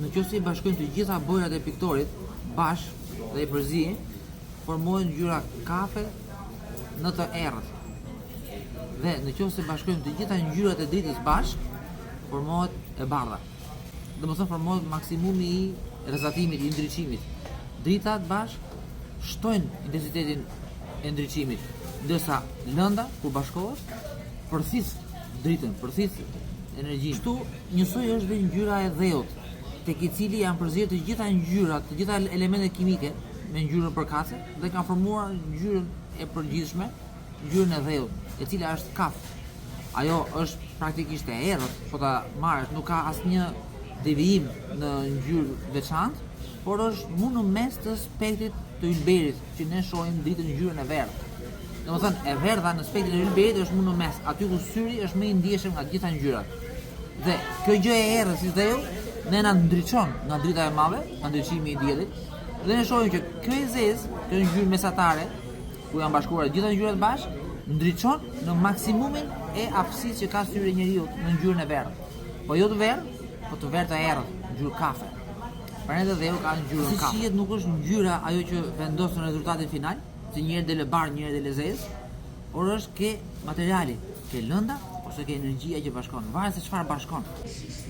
Nëse i bashkojmë të gjitha bojrat e piktorit bashkë dhe i përzi, formohet ngjyra kafe në të errët. Dhe nëse bashkojmë të gjitha ngjyrat e dritës bashkë, formohet e bardha. Domethënë formohet maksimumi i rrezatimit, i ndriçimit. Dritat bashkë shtojnë intensitetin e ndriçimit, ndërsa lënda kur bashkohet përthis dritën, përthis energjinë. Kështu njësoj është dhe ngjyra e dheut, tek i cili janë përzierë të gjitha ngjyrat, të gjitha elementet kimike me ngjyrën përkatëse dhe kanë formuar ngjyrën e përgjithshme, ngjyrën e dheut, e cila është kaf. Ajo është praktikisht e errët, po ta marrësh, nuk ka asnjë devijim në ngjyrë veçantë, por është mu në mes të spektrit të ylberit që ne shohim dritën ngjyrën e verdhë. Domethënë e verdha në spektrin e ylberit është mu në mes, aty ku syri është më i ndjeshëm nga të gjitha ngjyrat. Dhe kjo gjë e errët si dheu ne na ndriçon nga drita e madhe, nga ndriçimi i diellit, dhe ne shohim që kjo e zezë, kjo ngjyrë mesatare, ku janë bashkuar të gjitha ngjyrat bashkë, ndriçon në maksimumin e aftësisë që ka syri i njeriu në ngjyrën e verdhë. Po jo të verdhë, po të verdhë e errët, ngjyrë kafe. Prandaj dheu ka ngjyrën kafe. Si shihet nuk është ngjyra ajo që vendos në rezultatin final, se njëherë del e bardhë, njëherë del e zezë, por është ke materiali, ke lënda ose ke energjia që bashkon, varet se çfarë bashkon.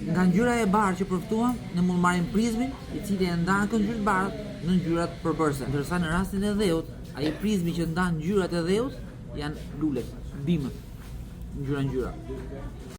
Nga ngjyra e bardhë që përftuam, ne mund marrim prizmin, i cili e ndan këtë ngjyrë bardhë në ngjyrat përbërëse. Ndërsa në rastin e dheut, ai prizmi që ndan ngjyrat e dheut janë lulet, bimët, ngjyra.